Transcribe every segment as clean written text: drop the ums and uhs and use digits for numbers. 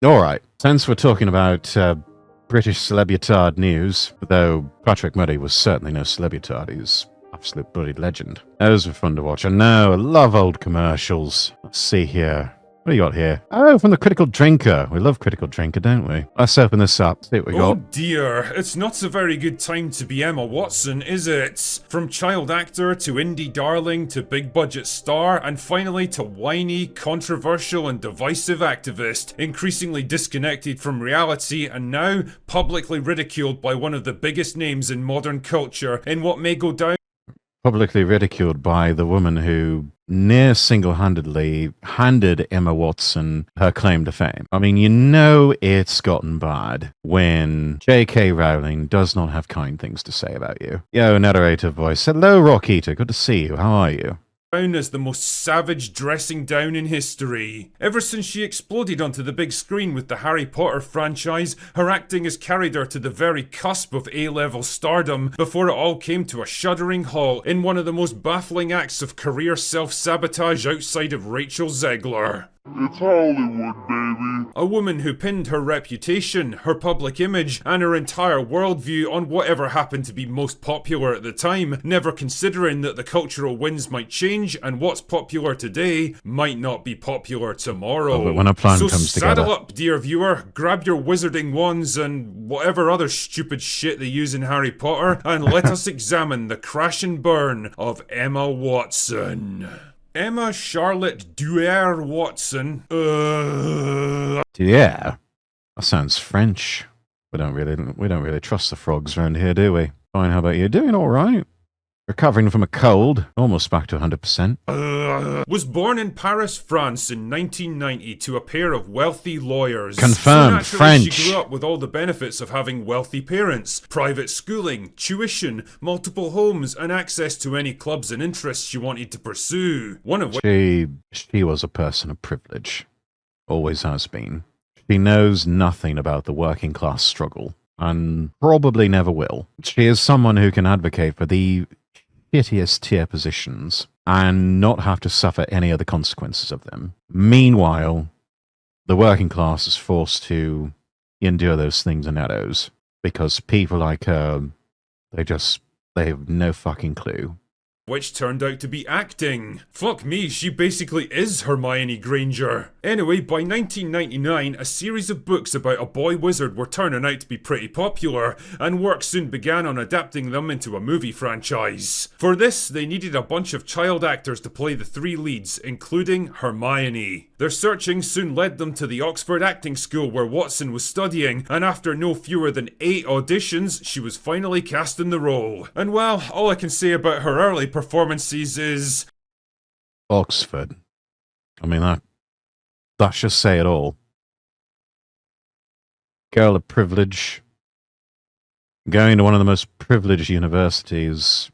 Alright, since we're talking about British celebutard news, though Patrick Murray was certainly no celebutard, he's absolute bloody legend. Those were fun to watch. And now, I love old commercials. Let's see here. What do you got here? Oh, from the Critical Drinker. We love Critical Drinker, don't we? Let's open this up. See what we got. Oh dear, it's not a very good time to be Emma Watson, is it? From child actor to indie darling to big budget star, and finally to whiny, controversial and divisive activist, increasingly disconnected from reality and now publicly ridiculed by one of the biggest names in modern culture in what may go down Publicly ridiculed by the woman who near single-handedly handed Emma Watson her claim to fame. I mean, you know it's gotten bad when J.K. Rowling does not have kind things to say about you. Yo, narrator voice. Hello, Rockita. Good to see you. How are you? as the most savage dressing down in history. Ever since she exploded onto the big screen with the Harry Potter franchise, her acting has carried her to the very cusp of A-level stardom before it all came to a shuddering halt in one of the most baffling acts of career self-sabotage outside of Rachel Zegler. It's Hollywood, baby. A woman who pinned her reputation, her public image, and her entire worldview on whatever happened to be most popular at the time, never considering that the cultural winds might change and what's popular today might not be popular tomorrow. Oh, but when a plan so comes saddle together. up, dear viewer, grab your wizarding wands and whatever other stupid shit they use in Harry Potter, and let us examine the crash and burn of Emma Watson. Emma Charlotte Duer Watson. Yeah, that sounds French. We don't really trust the frogs around here, do we? Fine, how about you? Doing all right. Recovering from a cold, almost back to 100%. Was born in Paris, France in 1990 to a pair of wealthy lawyers. Confirmed, so French. She grew up with all the benefits of having wealthy parents. Private schooling, tuition, multiple homes, and access to any clubs and interests she wanted to pursue. One of which... She was a person of privilege. Always has been. She knows nothing about the working class struggle, and probably never will. She is someone who can advocate for the shittiest tier positions and not have to suffer any of the consequences of them. Meanwhile, the working class is forced to endure those things in shadows because people like her, they have no fucking clue. Which turned out to be acting. Fuck me, she basically is Hermione Granger. Anyway, by 1999, a series of books about a boy wizard were turning out to be pretty popular, and work soon began on adapting them into a movie franchise. For this, they needed a bunch of child actors to play the three leads, including Hermione. Their searching soon led them to the Oxford Acting School where Watson was studying, and after no fewer than 8 auditions, she was finally cast in the role. And well, all I can say about her early performances is... Oxford. I mean, that should say it all. Girl of privilege. Going to one of the most privileged universities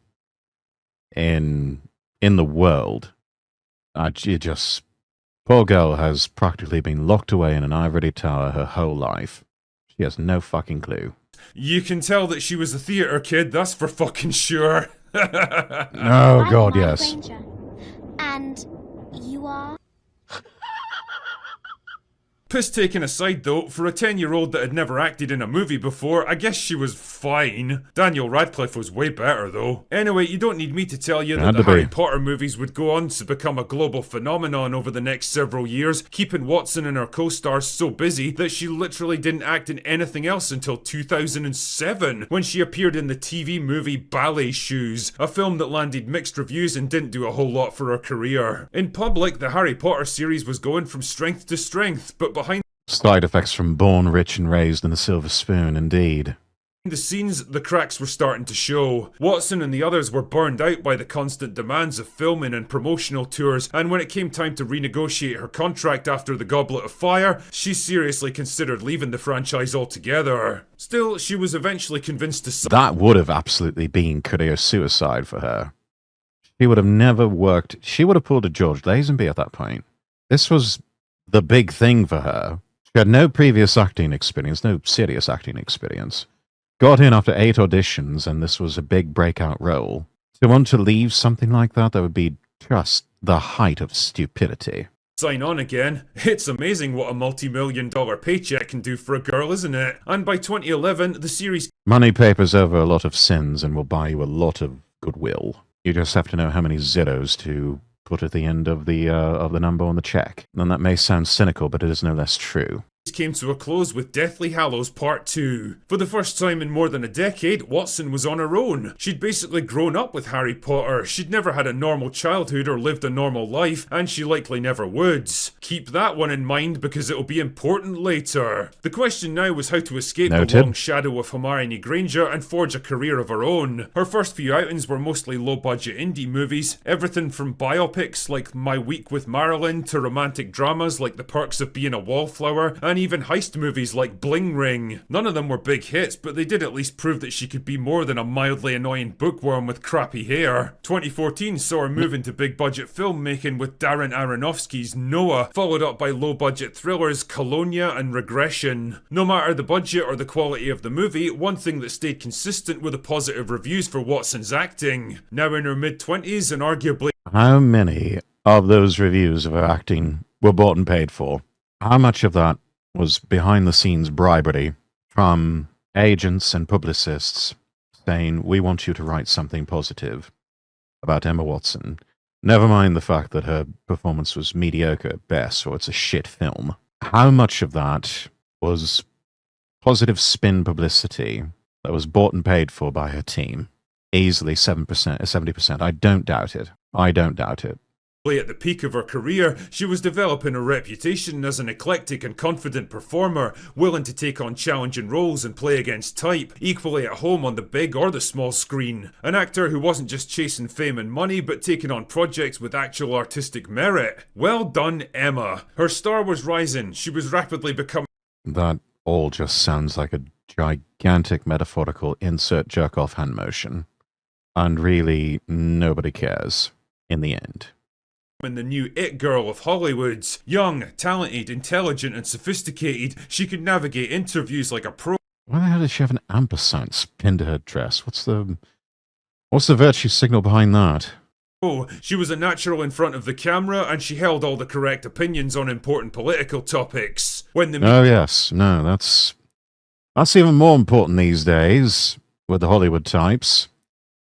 in the world. Poor girl has practically been locked away in an ivory tower her whole life. She has no fucking clue. You can tell that she was a theatre kid, that's for fucking sure. Oh god, yes. Granger. And you are? Piss taken aside though, for a 10-year-old that had never acted in a movie before, I guess she was fine. Daniel Radcliffe was way better though. Anyway, you don't need me to tell you that the Harry Potter movies would go on to become a global phenomenon over the next several years, keeping Watson and her co-stars so busy that she literally didn't act in anything else until 2007, when she appeared in the TV movie Ballet Shoes, a film that landed mixed reviews and didn't do a whole lot for her career. In public, the Harry Potter series was going from strength to strength, but behind Side effects from born rich and raised in the silver spoon, indeed. the scenes, the cracks were starting to show. Watson and the others were burned out by the constant demands of filming and promotional tours, and when it came time to renegotiate her contract after the Goblet of Fire, she seriously considered leaving the franchise altogether. Still, she was eventually convinced to That would have absolutely been career suicide for her. She would have never worked. She would have pulled a George Lazenby at that point. This was the big thing for her. She had no previous acting experience, no serious acting experience. Got in after 8 auditions, and this was a big breakout role. To want to leave something like that would be just the height of stupidity. sign on again. It's amazing what a multi-million-dollar paycheck can do for a girl, isn't it? And by 2011, the series Money papers over a lot of sins and will buy you a lot of goodwill. You just have to know how many zeros to put at the end of the number on the check. And that may sound cynical, but it is no less true. came to a close with Deathly Hallows Part 2. For the first time in more than a decade, Watson was on her own. She'd basically grown up with Harry Potter, she'd never had a normal childhood or lived a normal life, and she likely never would. Keep that one in mind because it'll be important later. The question now was how to escape Noted. the long shadow of Hermione Granger and forge a career of her own. Her first few outings were mostly low-budget indie movies, everything from biopics like My Week with Marilyn to romantic dramas like The Perks of Being a Wallflower, and even heist movies like Bling Ring. None of them were big hits, but they did at least prove that she could be more than a mildly annoying bookworm with crappy hair. 2014 saw her move into big-budget filmmaking with Darren Aronofsky's Noah, followed up by low-budget thrillers Colonia and Regression. No matter the budget or the quality of the movie, one thing that stayed consistent were the positive reviews for Watson's acting. Now in her mid-20s and arguably How many of those reviews of her acting were bought and paid for? How much of that was behind-the-scenes bribery from agents and publicists saying, we want you to write something positive about Emma Watson? Never mind the fact that her performance was mediocre at best, or it's a shit film. How much of that was positive spin publicity that was bought and paid for by her team? Easily 7%, 70%. I don't doubt it. I don't doubt it. at the peak of her career, she was developing a reputation as an eclectic and confident performer, willing to take on challenging roles and play against type, equally at home on the big or the small screen. An actor who wasn't just chasing fame and money, but taking on projects with actual artistic merit. Well done, Emma. Her star was rising. She was rapidly becoming... That all just sounds like a gigantic metaphorical insert jerk-off hand motion. And really, nobody cares in the end. The new it girl of Hollywood. Young, talented, intelligent and sophisticated, she could navigate interviews like a pro. Why the hell does she have an ampersand pinned to her dress? What's the virtue signal behind that? She was a natural in front of the camera and she held all the correct opinions on important political topics. Oh yes, no, that's even more important these days with the Hollywood types.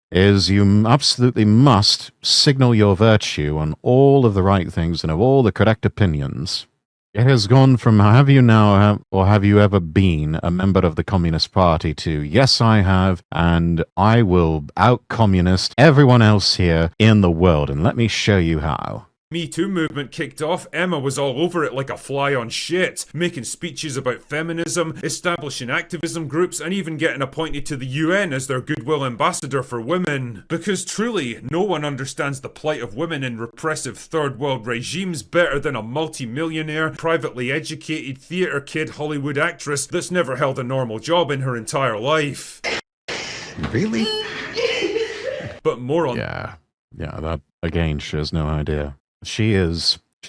Is you absolutely must signal your virtue on all of the right things and have all the correct opinions. It has gone from have you now or have you ever been a member of the Communist Party to yes I have and I will out-communist everyone else here in the world and let me show you how. Me Too movement kicked off, Emma was all over it like a fly on shit, making speeches about feminism, establishing activism groups, and even getting appointed to the UN as their goodwill ambassador for women. Because truly, no one understands the plight of women in repressive third world regimes better than a multi-millionaire, privately educated theatre kid Hollywood actress that's never held a normal job in her entire life. Really? But more on... Yeah, that again shows no idea. She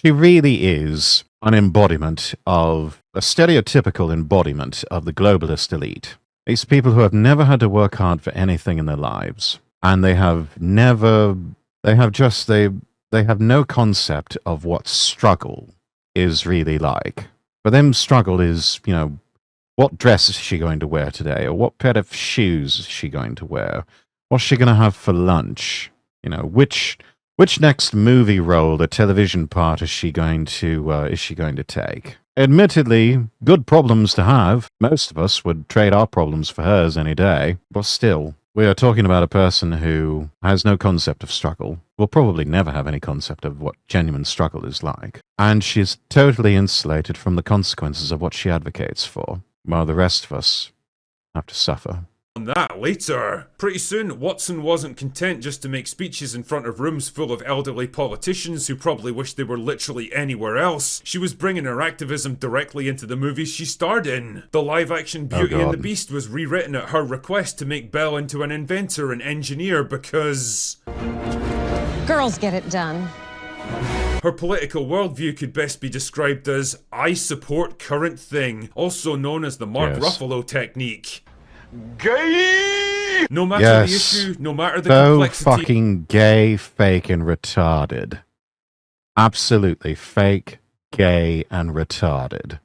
really is an embodiment of, a stereotypical embodiment of the globalist elite. These people who have never had to work hard for anything in their lives. And they have no concept of what struggle is really like. For them, struggle is, what dress is she going to wear today? Or what pair of shoes is she going to wear? What's she going to have for lunch? Which next movie role or television part is she going to take? Admittedly, good problems to have. Most of us would trade our problems for hers any day. But still, we are talking about a person who has no concept of struggle. Will probably never have any concept of what genuine struggle is like. And she's totally insulated from the consequences of what she advocates for, while the rest of us have to suffer. On that later. Pretty soon, Watson wasn't content just to make speeches in front of rooms full of elderly politicians who probably wished they were literally anywhere else. She was bringing her activism directly into the movies she starred in. The live-action Beauty and the Beast was rewritten at her request to make Belle into an inventor and engineer because... girls get it done. Her political worldview could best be described as I support current thing, also known as the Mark Ruffalo technique. Gay! No matter the issue, no matter the so complexity... fucking gay, fake, and retarded. Absolutely fake, gay, and retarded.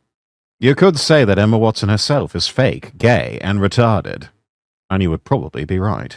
You could say that Emma Watson herself is fake, gay, and retarded. And you would probably be right.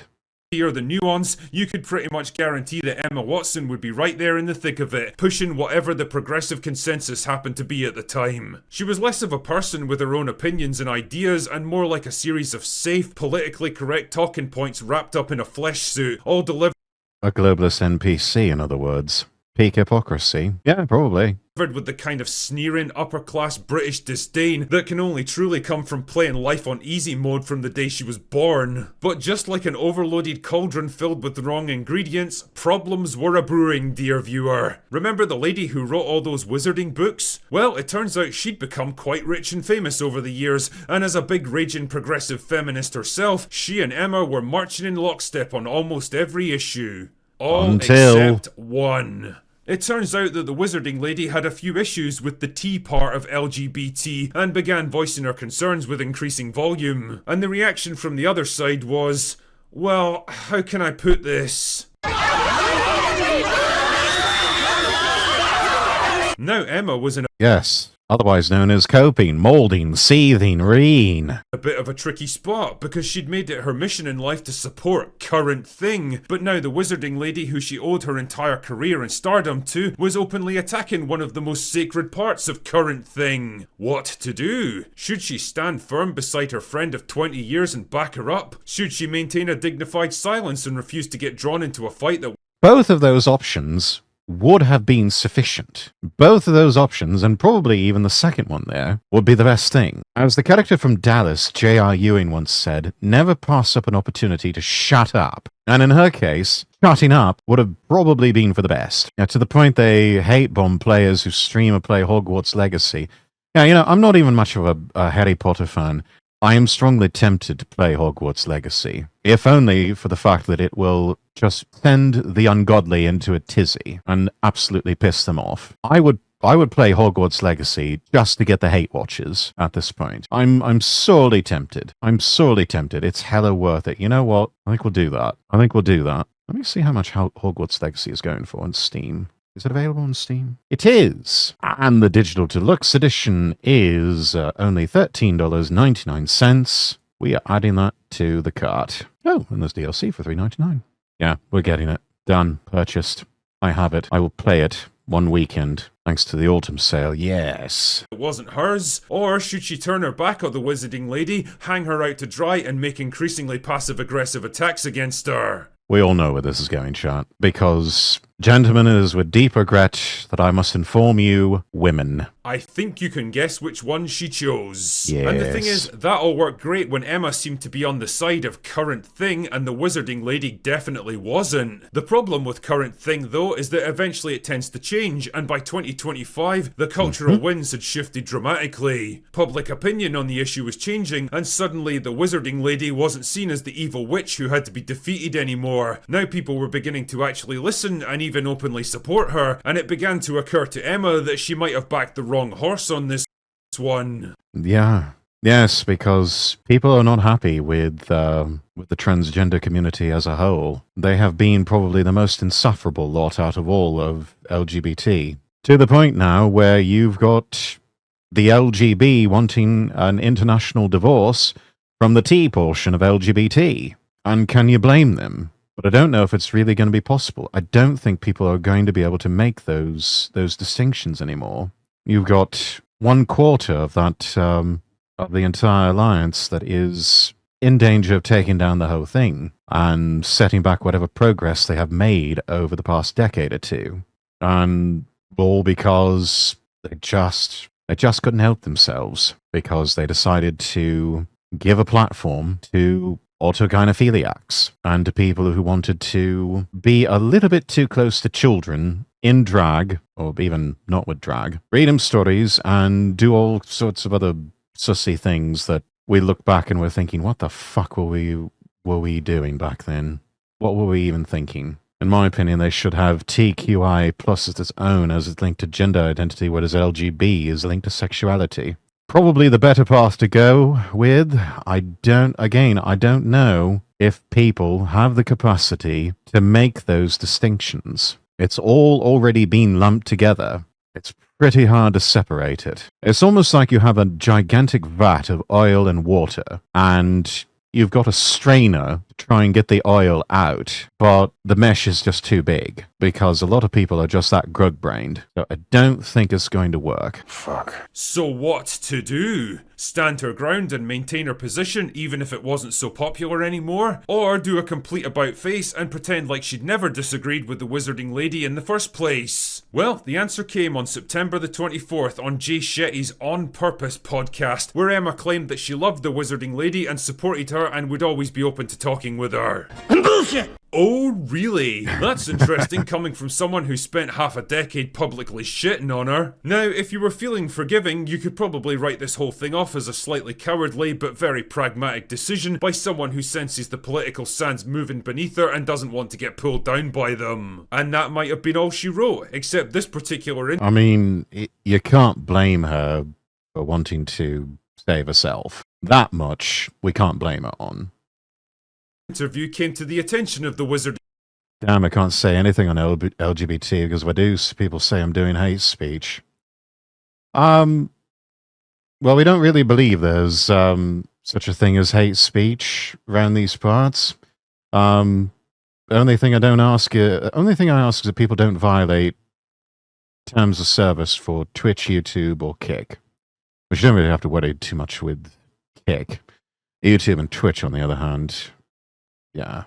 Hear the nuance, you could pretty much guarantee that Emma Watson would be right there in the thick of it, pushing whatever the progressive consensus happened to be at the time. She was less of a person with her own opinions and ideas, and more like a series of safe, politically correct talking points wrapped up in a flesh suit, all delivered A globalist NPC, in other words. Peak hypocrisy. Yeah, probably. with the kind of sneering upper-class British disdain that can only truly come from playing life on easy mode from the day she was born. But just like an overloaded cauldron filled with the wrong ingredients, problems were a-brewing, dear viewer. Remember the lady who wrote all those wizarding books? Well, it turns out she'd become quite rich and famous over the years, and as a big raging progressive feminist herself, she and Emma were marching in lockstep on almost every issue. All except one. It turns out that the wizarding lady had a few issues with the T part of LGBT and began voicing her concerns with increasing volume. And the reaction from the other side was, well, how can I put this? Now Emma was in Yes. Otherwise known as coping, molding, seething, reen. a bit of a tricky spot because she'd made it her mission in life to support current thing, but now the wizarding lady who she owed her entire career and stardom to was openly attacking one of the most sacred parts of current thing. What to do? Should she stand firm beside her friend of 20 years and back her up? Should she maintain a dignified silence and refuse to get drawn into a fight that Both of those options would have been sufficient. Both of those options, and probably even the second one there, would be the best thing. As the character from Dallas, J.R. Ewing, once said, never pass up an opportunity to shut up. And in her case, shutting up would have probably been for the best. To the point they hate bomb players who stream or play Hogwarts Legacy. Yeah, I'm not even much of a Harry Potter fan. I am strongly tempted to play Hogwarts Legacy, if only for the fact that it will just send the ungodly into a tizzy and absolutely piss them off. I would play Hogwarts Legacy just to get the hate watchers at this point. I'm sorely tempted. I'm sorely tempted. It's hella worth it. You know what? I think we'll do that. Let me see how much Hogwarts Legacy is going for on Steam. Is it available on Steam? It is! And the Digital Deluxe Edition is only $13.99. We are adding that to the cart. Oh, and there's DLC for $3.99. Yeah, we're getting it. Done. Purchased. I have it. I will play it one weekend, thanks to the autumn sale. Yes. it wasn't hers? Or should she turn her back on the wizarding lady, hang her out to dry, and make increasingly passive-aggressive attacks against her? We all know where this is going, chat. Because, gentlemen, it is with deep regret that I must inform you, women. I think you can guess which one she chose. Yes. And the thing is, that all worked great when Emma seemed to be on the side of current thing and the wizarding lady definitely wasn't. The problem with current thing though is that eventually it tends to change, and by 2025 the cultural winds had shifted dramatically. Public opinion on the issue was changing, and suddenly the wizarding lady wasn't seen as the evil witch who had to be defeated anymore. Now people were beginning to actually listen and even openly support her, and it began to occur to Emma that she might have backed the wrong horse on this one. Yeah. Yes, because people are not happy with the transgender community as a whole. They have been probably the most insufferable lot out of all of LGBT. To the point now where you've got the LGB wanting an international divorce from the T portion of LGBT. And can you blame them? But I don't know if it's really going to be possible. I don't think people are going to be able to make those distinctions anymore. You've got 1/4 of that of the entire alliance that is in danger of taking down the whole thing and setting back whatever progress they have made over the past decade or two, and all because they just couldn't help themselves, because they decided to give a platform to autogynephiliacs and to people who wanted to be a little bit too close to children in drag, or even not with drag, read them stories and do all sorts of other sussy things that we look back and we're thinking, what the fuck were we doing back then? What were we even thinking? In my opinion, they should have TQI plus as its own, as it's linked to gender identity, whereas LGB is linked to sexuality. Probably the better path to go with. I don't know if people have the capacity to make those distinctions. It's all already been lumped together. It's pretty hard to separate it. It's almost like you have a gigantic vat of oil and water, and you've got a strainer to try and get the oil out, but the mesh is just too big, because a lot of people are just that grug-brained. So I don't think it's going to work. So what to do? Stand her ground and maintain her position even if it wasn't so popular anymore? Or do a complete about-face and pretend like she'd never disagreed with the Wizarding Lady in the first place? Well, the answer came on September the 24th on Jay Shetty's On Purpose podcast, where Emma claimed that she loved the Wizarding Lady and supported her and would always be open to talking with her. Bullshit! Oh, really? That's interesting coming from someone who spent half a decade publicly shitting on her. Now, if you were feeling forgiving, you could probably write this whole thing off as a slightly cowardly but very pragmatic decision by someone who senses the political sands moving beneath her and doesn't want to get pulled down by them. And that might have been all she wrote, except this particular I mean, you can't blame her for wanting to save herself. That much we can't blame her on. interview came to the attention of the Wizard. Damn, I can't say anything on LGBT because if I do, people say I'm doing hate speech. Well, we don't really believe there's such a thing as hate speech around these parts. The only thing I ask is that people don't violate terms of service for Twitch, YouTube, or Kick. Which you don't really have to worry too much with Kick. YouTube and Twitch, on the other hand, yeah.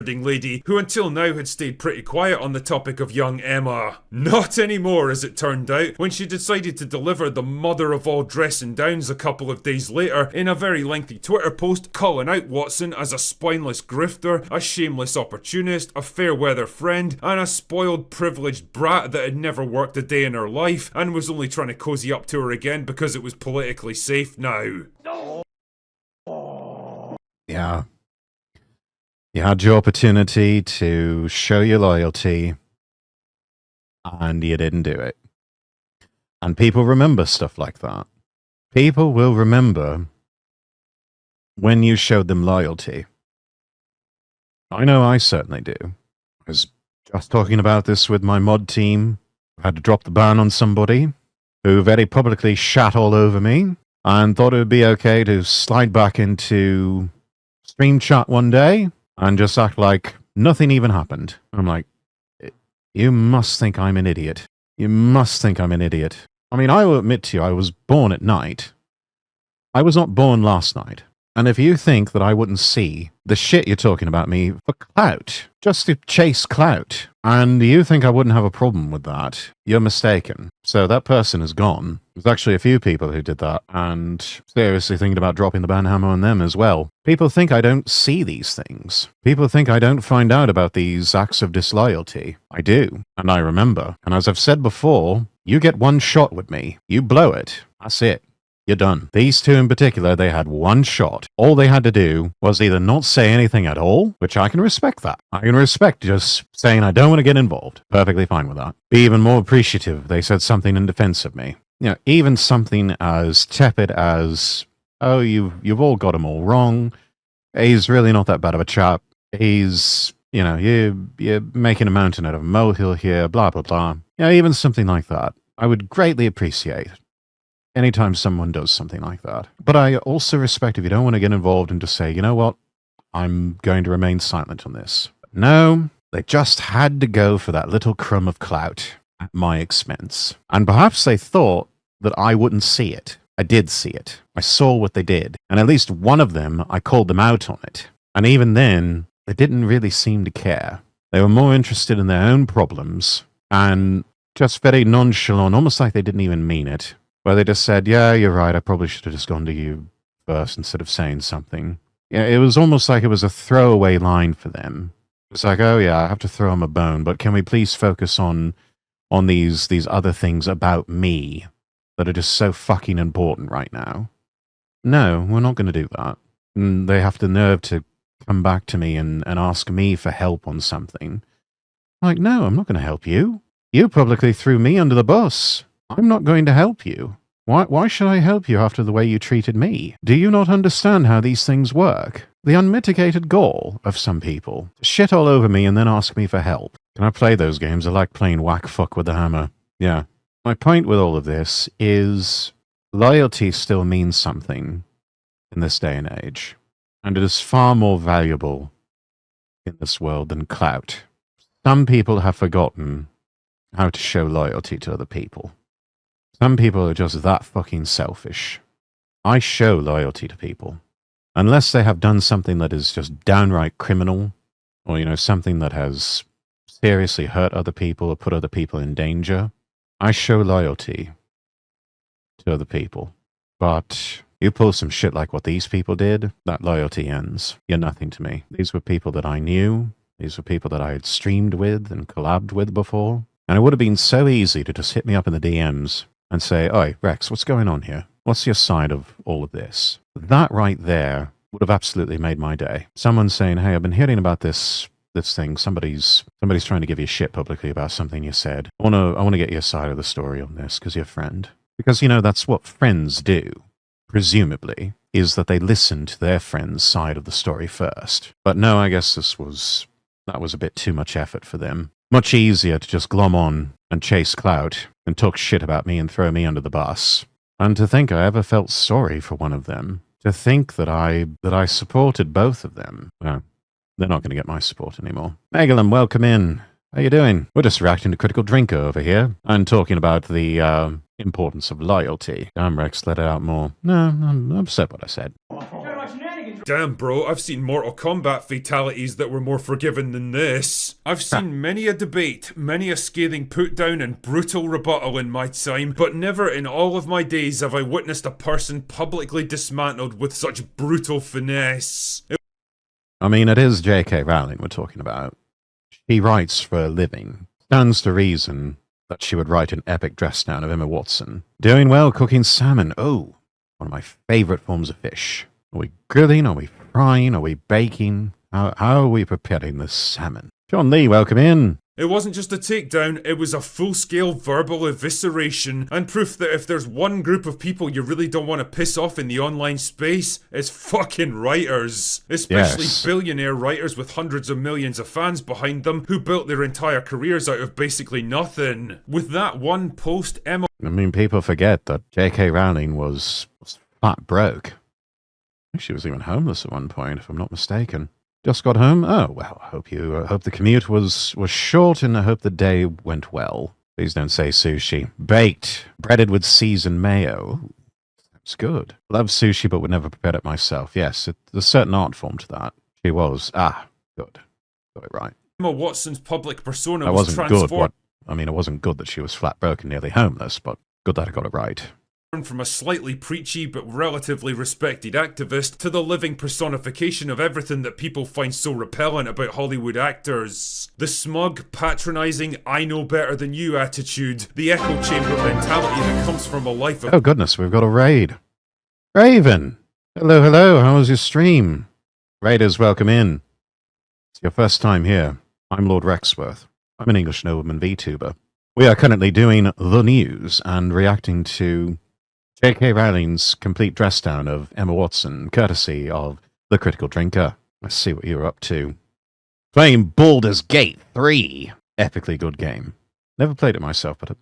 Lady, who until now had stayed pretty quiet on the topic of young Emma. Not anymore, as it turned out, when she decided to deliver the mother of all dressing downs a couple of days later in a very lengthy Twitter post calling out Watson as a spineless grifter, a shameless opportunist, a fair weather friend, and a spoiled privileged brat that had never worked a day in her life and was only trying to cozy up to her again because it was politically safe now. Yeah. You had your opportunity to show your loyalty, and you didn't do it. And people remember stuff like that. People will remember when you showed them loyalty. I know I certainly do. I was just talking about this with my mod team. I had to drop the ban on somebody who very publicly shat all over me and thought it would be okay to slide back into stream chat one day and just act like nothing even happened. I'm like, you must think I'm an idiot. You must think I'm an idiot. I mean, I will admit to you, I was born at night. I was not born last night. And if you think that I wouldn't see the shit you're talking about me for clout, just to chase clout, and you think I wouldn't have a problem with that, you're mistaken. So that person is gone. There's actually a few people who did that, and seriously thinking about dropping the ban hammer on them as well. People think I don't see these things. People think I don't find out about these acts of disloyalty. I do, and I remember. And as I've said before, you get one shot with me. You blow it. That's it. You're done. These two in particular, they had one shot. All they had to do was either not say anything at all, which I can respect that. I can respect just saying I don't want to get involved. Perfectly fine with that. Be even more appreciative if they said something in defense of me. You know, even something as tepid as, oh, you've all got him all wrong. He's really not that bad of a chap. He's, you know, you're making a mountain out of a molehill here, blah, blah, blah. You know, even something like that, I would greatly appreciate anytime someone does something like that. But I also respect if you don't want to get involved and just say, you know what, I'm going to remain silent on this. But no, they just had to go for that little crumb of clout at my expense. And perhaps they thought that I wouldn't see it. I did see it. I saw what they did. And at least one of them, I called them out on it. And even then, they didn't really seem to care. They were more interested in their own problems and just very nonchalant, almost like they didn't even mean it. Where they just said, yeah, you're right, I probably should have just gone to you first instead of saying something. Yeah, it was almost like it was a throwaway line for them. It's like, oh yeah, I have to throw him a bone, but can we please focus on these other things about me that are just so fucking important right now? No, we're not going to do that. And they have the nerve to come back to me and ask me for help on something. Like, no, I'm not going to help you. You publicly threw me under the bus. I'm not going to help you. Why should I help you after the way you treated me? Do you not understand how these things work? the unmitigated gall of some people to shit all over me and then ask me for help. Can I play those games? I like playing whack fuck with the hammer. Yeah. My point with all of this is loyalty still means something in this day and age, and it is far more valuable in this world than clout. Some people have forgotten how to show loyalty to other people. Some people are just that fucking selfish. I show loyalty to people. Unless they have done something that is just downright criminal, or, something that has seriously hurt other people or put other people in danger, I show loyalty to other people. But you pull some shit like what these people did, that loyalty ends. You're nothing to me. These were people that I knew. These were people that I had streamed with and collabed with before. And it would have been so easy to just hit me up in the DMs and say, "Oi, Rex, what's going on here? What's your side of all of this?" That right there would have absolutely made my day. Someone saying, "Hey, I've been hearing about this thing. Somebody's trying to give you shit publicly about something you said. I want to get your side of the story on this because you're a friend." Because, that's what friends do, presumably, is that they listen to their friend's side of the story first. But no, I guess that was a bit too much effort for them. Much easier to just glom on and chase clout and talk shit about me and throw me under the bus. And to think I ever felt sorry for one of them. To think that I supported both of them. Well, they're not going to get my support anymore. Megalum, welcome in. How you doing? We're just reacting to Critical Drinker over here and talking about the importance of loyalty. Damn, Rex, let it out more. No, I've said what I said. Damn, bro, I've seen Mortal Kombat fatalities that were more forgiving than this. I've seen many a debate, many a scathing put-down and brutal rebuttal in my time, but never in all of my days have I witnessed a person publicly dismantled with such brutal finesse. I mean, it is J.K. Rowling we're talking about. She writes for a living. Stands to reason that she would write an epic dress down of Emma Watson. Doing well cooking salmon. Oh, one of my favourite forms of fish. Are we grilling? Are we frying? Are we baking? How are we preparing this salmon? John Lee, welcome in. It wasn't just a takedown, it was a full-scale verbal evisceration, and proof that if there's one group of people you really don't want to piss off in the online space, it's fucking writers. Especially billionaire writers with hundreds of millions of fans behind them who built their entire careers out of basically nothing. With that one post, Emma... I mean, people forget that J.K. Rowling was flat broke. She was even homeless at one point, if I'm not mistaken. Just got home? Oh, well, I hope the commute was short and I hope the day went well. Please don't say sushi. Baked, breaded with seasoned mayo. That's good. Love sushi, but would never prepare it myself. Yes, there's a certain art form to that. She was. Good. Got it right. Emma Watson's public persona That was wasn't transformed. good. It wasn't good that she was flat broke and nearly homeless, but good that I got it right. From a slightly preachy but relatively respected activist to the living personification of everything that people find so repellent about Hollywood actors. The smug, patronising, I know better than you attitude, the echo chamber mentality that comes from a life of... Oh goodness, we've got a raid. Raven! Hello, how was your stream? Raiders, welcome in. It's your first time here. I'm Lord Rexworth. I'm an English nobleman Vtuber. We are currently doing the news and reacting to J.K. Rowling's complete dress down of Emma Watson, courtesy of The Critical Drinker. Let's see what you're up to. Playing Baldur's Gate 3. Epically good game. Never played it myself, but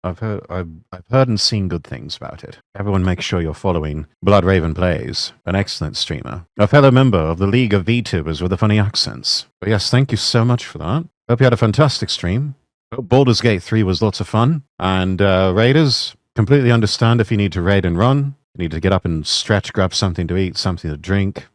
I've heard and seen good things about it. Everyone make sure you're following Bloodraven Plays, an excellent streamer. A fellow member of the League of VTubers with the funny accents. But yes, thank you so much for that. Hope you had a fantastic stream. Hope Baldur's Gate 3 was lots of fun. And Raiders... completely understand if you need to raid and run. You need to get up and stretch, grab something to eat, something to drink.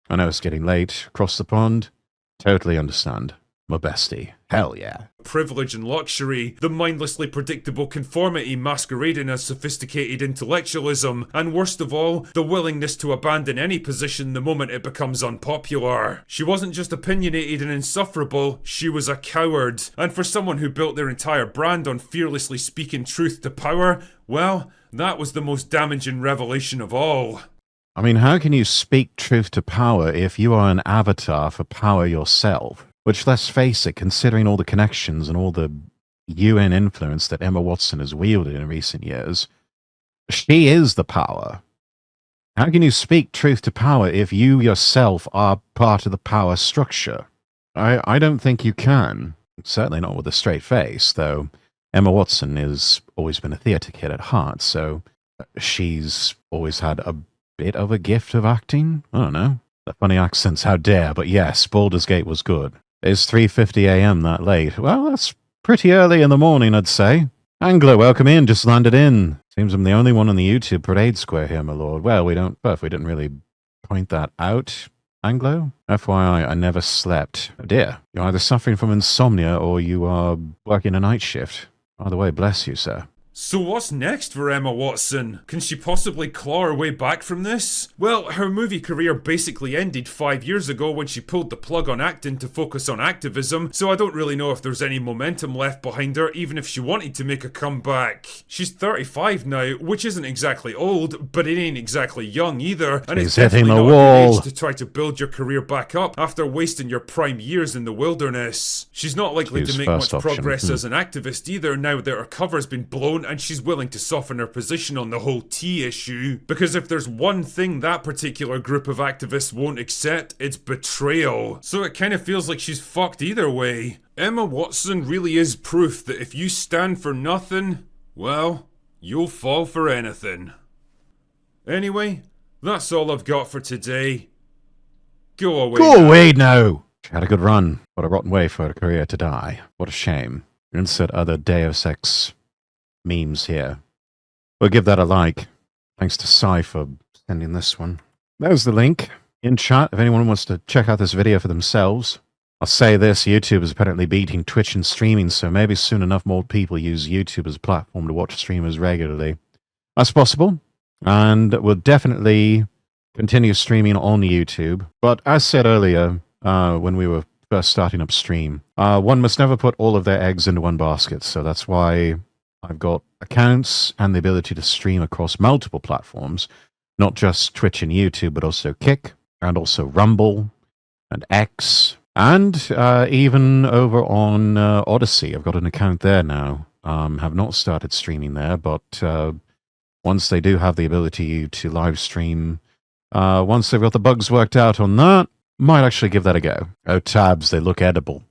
I know it's getting late. Across the pond. Totally understand. My bestie. Hell yeah. Privilege and luxury, the mindlessly predictable conformity masquerading as sophisticated intellectualism, and worst of all, the willingness to abandon any position the moment it becomes unpopular. She wasn't just opinionated and insufferable, she was a coward. And for someone who built their entire brand on fearlessly speaking truth to power, well, that was the most damaging revelation of all. I mean, how can you speak truth to power if you are an avatar for power yourself? Which, let's face it, considering all the connections and all the UN influence that Emma Watson has wielded in recent years, she is the power. How can you speak truth to power if you yourself are part of the power structure? I don't think you can. Certainly not with a straight face, though Emma Watson has always been a theatre kid at heart, so she's always had a bit of a gift of acting. I don't know. The funny accents, how dare, but yes, Baldur's Gate was good. It's 3:50 a.m. that late. Well, that's pretty early in the morning, I'd say. Angler, welcome in, just landed in. Seems I'm the only one on the YouTube parade square here, my lord. Well, we didn't really point that out, Anglo. FYI, I never slept. Oh dear, you're either suffering from insomnia or you are working a night shift. By the way, bless you, sir. So what's next for Emma Watson? Can she possibly claw her way back from this? Well, her movie career basically ended 5 years ago when she pulled the plug on acting to focus on activism, so I don't really know if there's any momentum left behind her, even if she wanted to make a comeback. She's 35 now, which isn't exactly old, but it ain't exactly young either, and it's hitting definitely the not a good wall. age to try to build your career back up after wasting your prime years in the wilderness. She's not likely to make much progress as an activist either now that her cover's been blown and she's willing to soften her position on the whole tea issue. Because if there's one thing that particular group of activists won't accept, it's betrayal. So it kind of feels like she's fucked either way. Emma Watson really is proof that if you stand for nothing, well, you'll fall for anything. Anyway, that's all I've got for today. Go away. Go away now! She had a good run. What a rotten way for her career to die. What a shame. Insert other Deus Ex memes here. We'll give that a like. Thanks to Sai for sending this one. There's the link in chat if anyone wants to check out this video for themselves. I'll say this, YouTube is apparently beating Twitch and streaming, so maybe soon enough more people use YouTube as a platform to watch streamers regularly. That's possible, and we'll definitely continue streaming on YouTube. But as said earlier, when we were first starting up stream, one must never put all of their eggs into one basket, so that's why I've got accounts and the ability to stream across multiple platforms, not just Twitch and YouTube, but also Kick, and also Rumble, and X, and even over on Odyssey. I've got an account there now. Have not started streaming there, but once they do have the ability to live stream, once they've got the bugs worked out on that, might actually give that a go. Oh, tabs, they look edible.